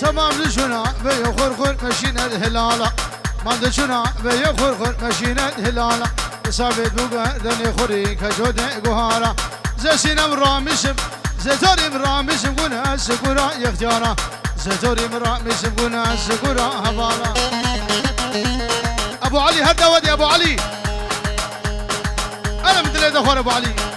تمام لشنا بيخور مشينا الهلالة ما دشنا بيخور مشينا الهلالة ثابت بوغا دني خوري كجود غهارا زسينا مرامشم زتوري مرامشم غنا سكورا يختارا زتوري مرامشم غنا سكورا هبالا ابو علي هدا ودي ابو علي انا مثل هذا اخوان ابو علي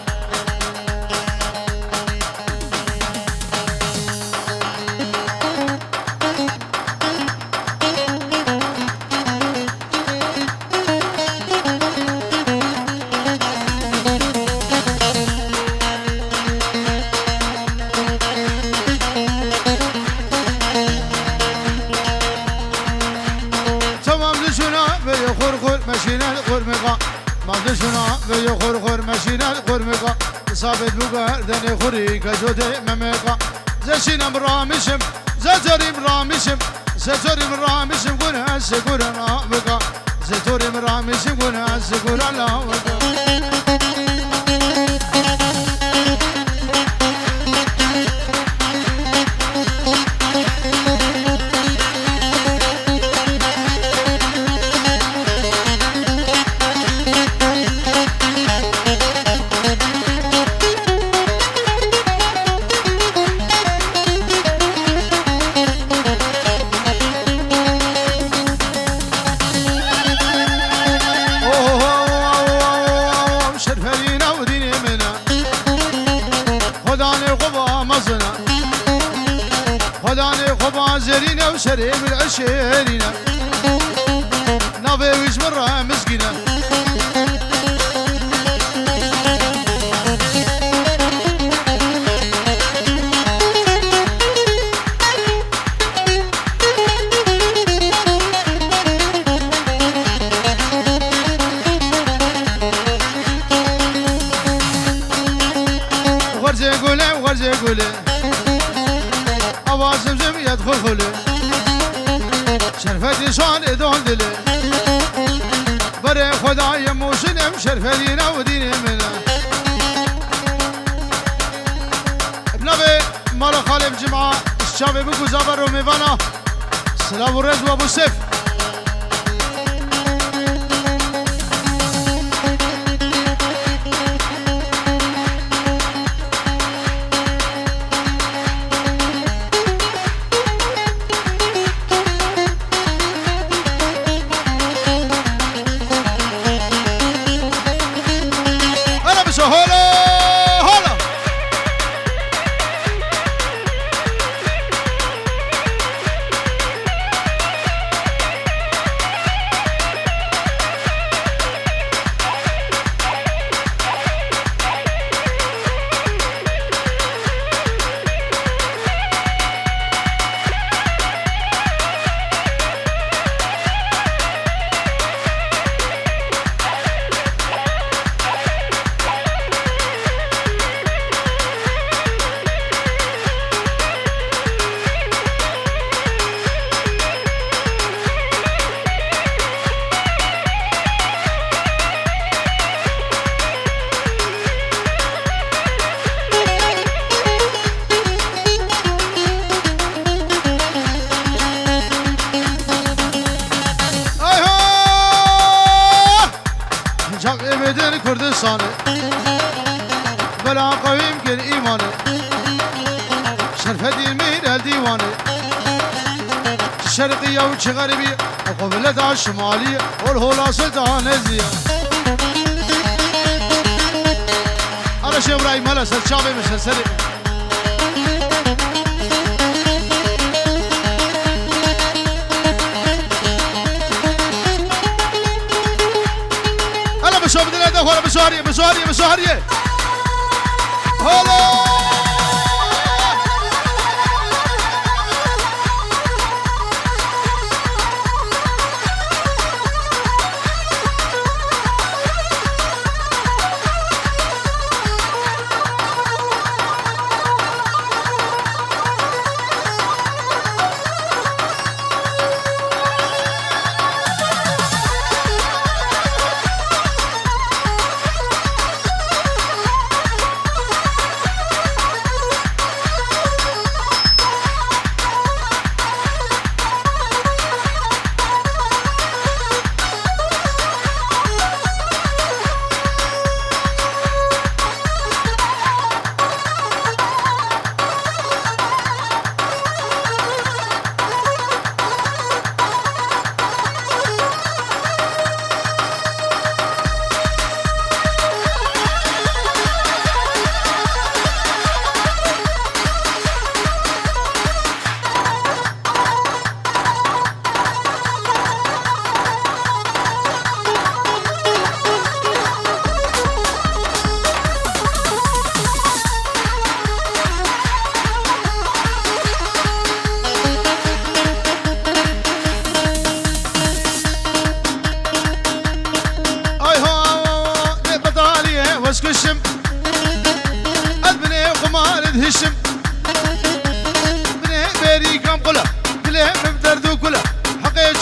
بيخور مشينا القرمقة صابت بوغا دني خوري كجود ممقة زشينا مرامشم زتوري مرامشم زتوري مرامشم قنا سكورا نامقة زتوري مرامشم قنا سكورا نامقة زرينا وشريب العشيرينا نافي ويش مرة مسكينة غرزي قولي وغرزي قولي زمزم يدخل خلي شرفتي شان دون دلي بري خداي موسنم شرفتينا وديني منه بنبي مال خالف جمعة الشعب بكو زبر وميفانا سلام الرز وابو سيف كردستاني بلا قويم كل إيماني شرفة المير الديواني الشرقية والغربية وقبلتها الشمالية والهولاس الدانزية أنا شيخ إبراهيم هلا سلشابي مش هسري شوف بدنا ندخل بسوريا هلا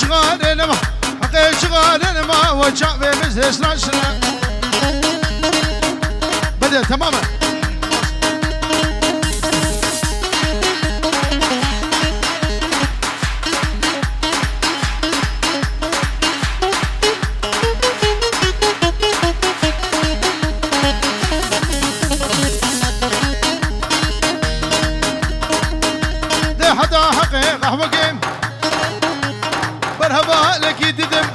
شغال ما حقي شغال ما وشعبي مزهش ناشنا بدأ تماما ده حدا حقي قهوة قيم برهبا لكي ددم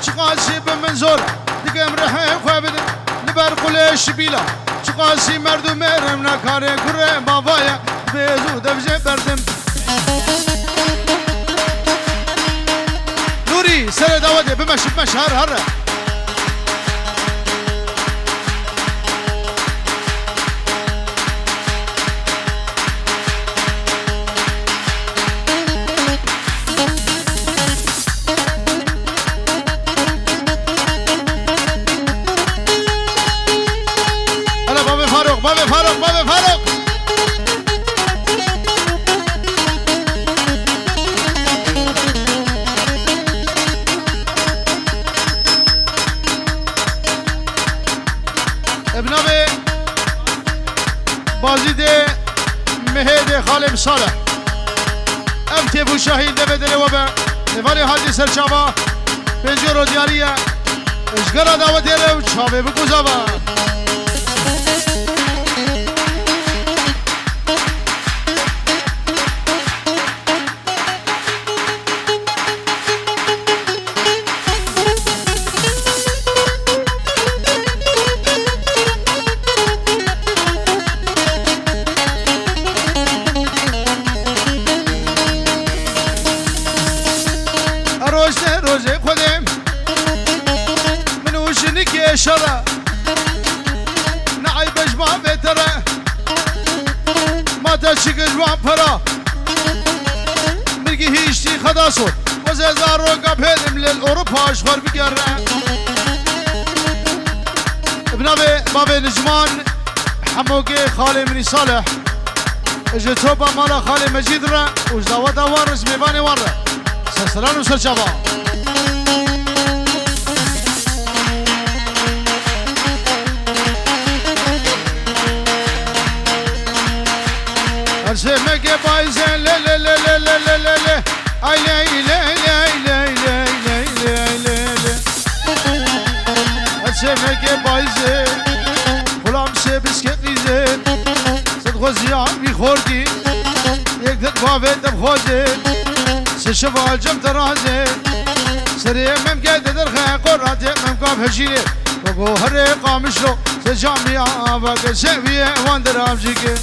شقاسي بمنزور دقم رحي خوابد نبر قليش بيلا شقاسي مردو ميرم نكاري كره بابايا بيزو دفجي بردم نوري سر داودي بمشي بمشي هر بابا فاروق ابن ابي بازيد مهدي خالد صالح امتي بو شهيد بدل وبا نفاري هادي سرچاوا بنجورو دياريه اشغرا دعوت يره چاوي بكوزاوا روزه خودم منو شنك شرا نعيب اجمع بترى ما تشك اجمع فرا مرقي هيشتي خداسو وزازار روقا بهدم للأوروبا اشغر بقرع ابن ابي بابي نجمان حموقي خالي مني صالح اجي توبا مالا خالي مجيد را وجداوتا ورش ميباني ورا سلسلان وسرچابا أرسمك بايزة لا لا لا لا لا لا لا لا أي لا لا لا لا لا لا لا لا أرسمك بايزة غلام سبس كقيزة صد غزيان بيخوردي يقدر بابت بخوزي سشفا الجم ترازي سريع ممكن تدرخي قراتي ممكن هجيني وقو هري قامشلو سجامي آباك سبيه واندر آمجيكي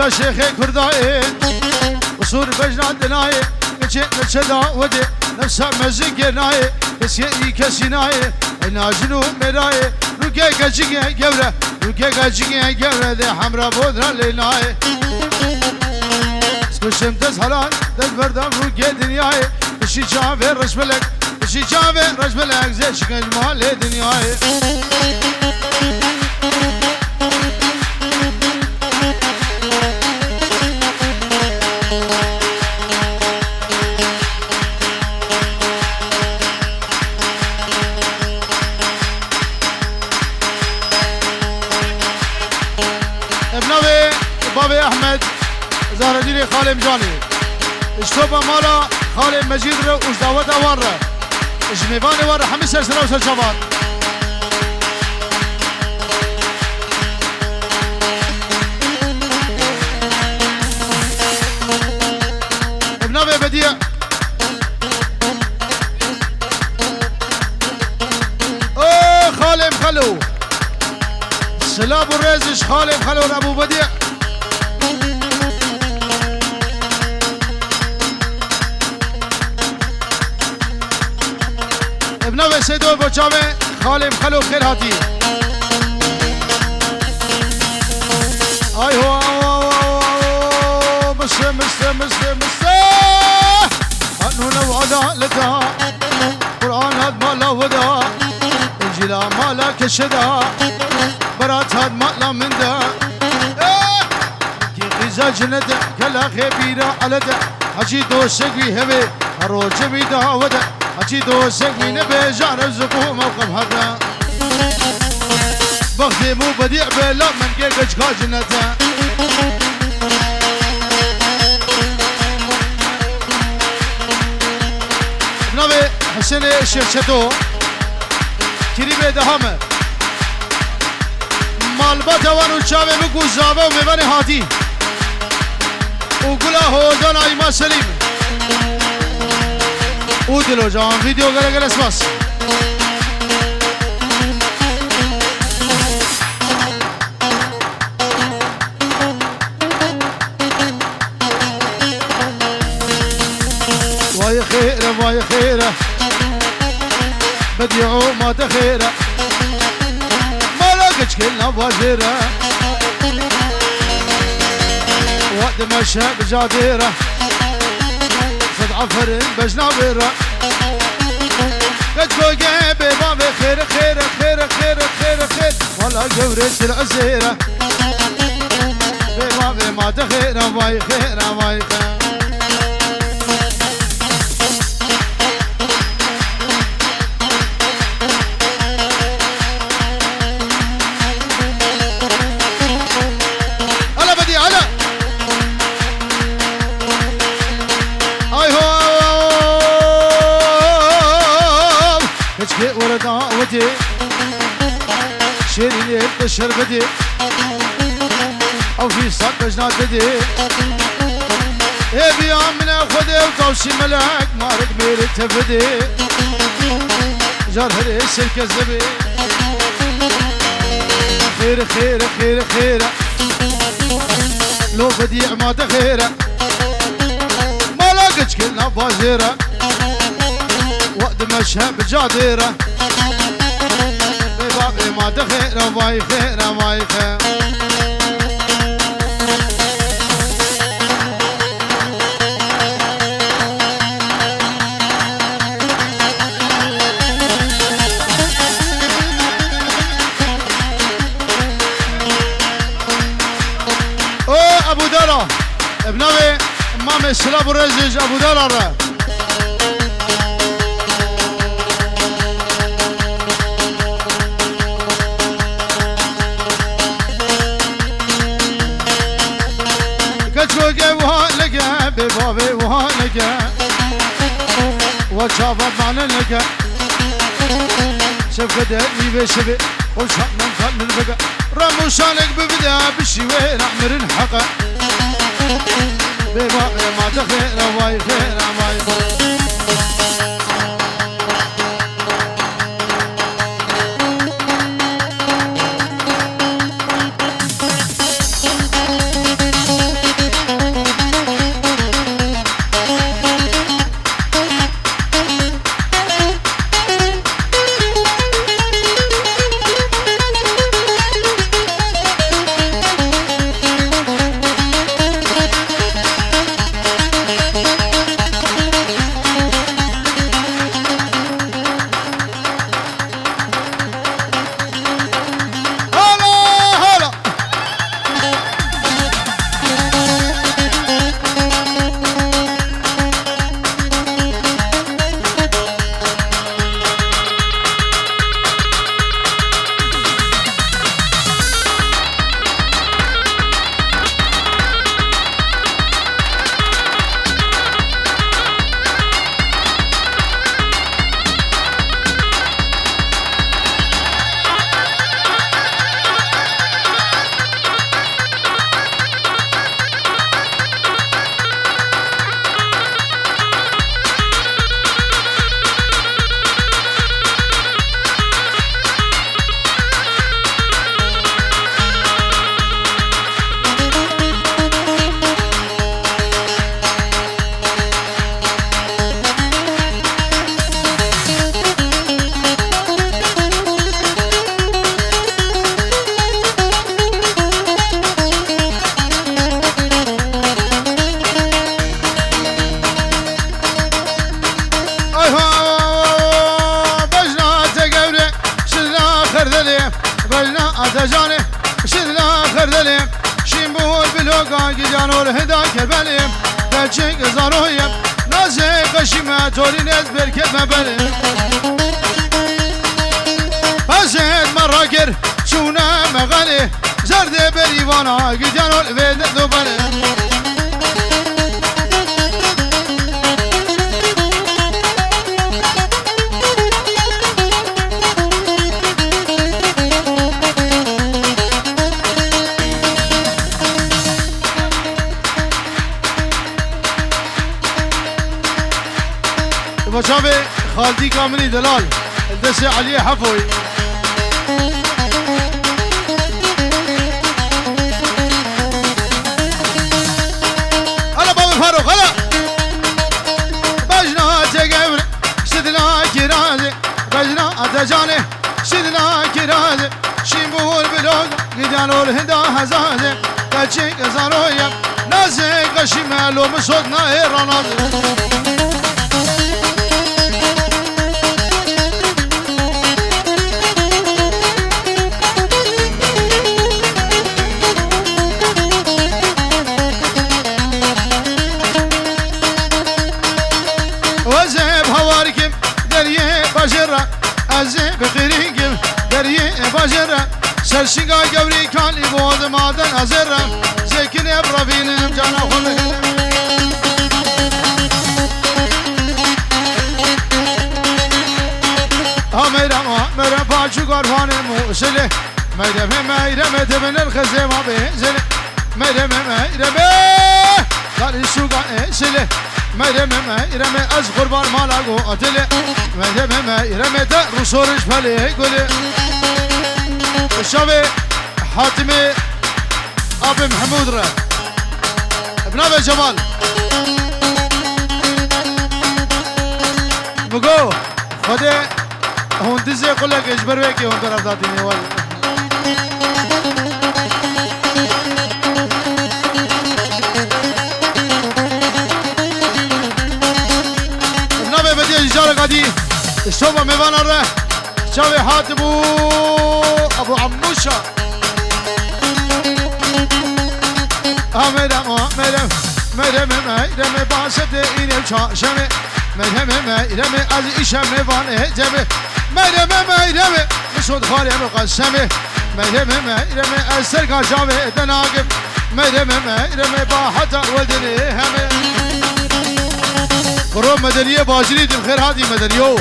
شيخي كردائي وصور بجنا دناي نشدا ودي نفسها مزيك ناي بسيئي كسيناي انا جنو مراي روكي كجيكي قبرة روكي كجيكي قبرة دي حمرا بودرا ليناي سكشم تزهران دل بردام روكي دنياي بشي جافي رجبلك بشي جافي رجبلك زي شكل مالي دنياي بابي احمد زهرديني خالي مجاني اشتوبا مالا خالي مجيد رو وجداوتا ورا اجميفاني ورا حميس سرسنا وسرشابات ابن ابي بديع اوه خالي مخلو سلاب الرزش خالي مخلو ابو بديع ابن ابي سيدو بوچاوي خالي مخلو خير هاتي اي هو مسه قانون وعدالته قرآن هاد مالا ودا انجيل مالا كشدا برات هاد مالا من دا كي غيزا جنده كلا خبيرة على دا حجي دوسك بيهبي هروج بيدا ودا حجي دوسك بينبي جار زبو موقف هذا بغدي مو بديع بلا من جيجج كاجنته نبي حسين الشرشتو كريمه دهمه مالباتا وانو شابه بكو زابه ومباني هاتي وقلا هولدان ايما سليم ودلو جان فيديو غلا غلا اسماس واي خيره واي خيره بديعو ما تخيره ما لقيتش كلنا بوزيره وقت ما الشاب جاديره صد عفر بجنابيره قد فوقي ببابي خير خير خير خير خير خير والله قوريت العزيره ببابي ما تخيره واي خيره واي خيره ودي شيرين الشر بدي او في صد بجنات بدي ايه بيا من اخذي وطوشي ملاك مارك مير تفدي جار هريس الكذبي خير خير خير خير لو بديع ما تخيره ما لاقيتش كلنا بازيره وقت ما الشاب جاديره ببابي ما تخيره واي خيره واي خيره او ابو دارا ابنوي امام السلاب الرزج ابو دارا كتشوقي وهانك ببابي وهانك وشافت معنا لك شوف قدرني بشبي وشاء من خل البقى رمو شانك ببدا بالشوين احمر الحقا ببابي ما تخير واي خير واي خير دجاني شد الآخر دليم شين بول بلوغا جيجان والهدا كبليم دلشيك زارويم نازي قشيمة تولي نزبر كيف مبليم فزيد مراكر شونا مغالي زرد بريوانا جيجان والفيد دوبليم بشافي خالدي كاملي دلال الدسي عليه حفوي هلا بابا فاروق هلا بجنا تقبر شدنا كرازي بجنا تجاني شدنا كرازي شيمبول بلوغ قدانو الهندا هزازي كاتشيك زارويا نازي قشيمة لو مصوتنا هيرانازي باجرة أزي بخيرينكم دريه باجرة سرشيقا قوري كان يبوض مادن أزرة زيكن يبرفينم جانا خلق ميرم باجو قرفان موسلي ميرم تبن الخزيمة بيزلي ميرم قال السوق سلي ميرم از قربان مالا قوتلي ميرم ده رسولش فلي قولي الشافي حاتمي أبي محمود را ابن أبي جمال بقو خدي هون دزي يقول لك اجبر بيكي هون طرف ذاتيني والله قدي الشوبة ميفان الره شاوي حاتمو أبو عموشة ميرم باسد إني وشاشمي ميرم از إيشم ميفان هجمي ميرم مسود خاري مقسمي ميرم از سرقا جاوي دناقب ميرم باحتا ولدني همي قروب مدنية باجري دي بخير هادي مدنيو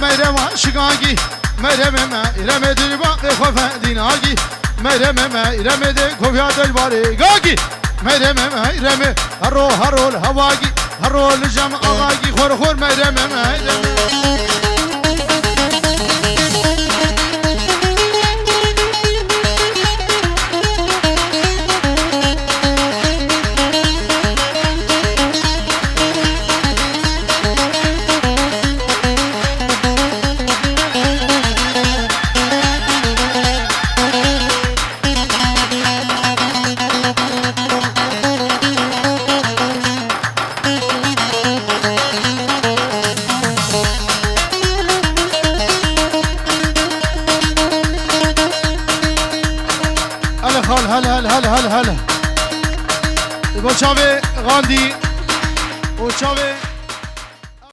ميرم شقاقي ميرم درباقي خوفا ديناقي ميرم دي كوفيا دجباري قاقي ميرم هرو الهواقي هرو الجمع اغاقي خور ميرم هلا وشافي غاندي وشافي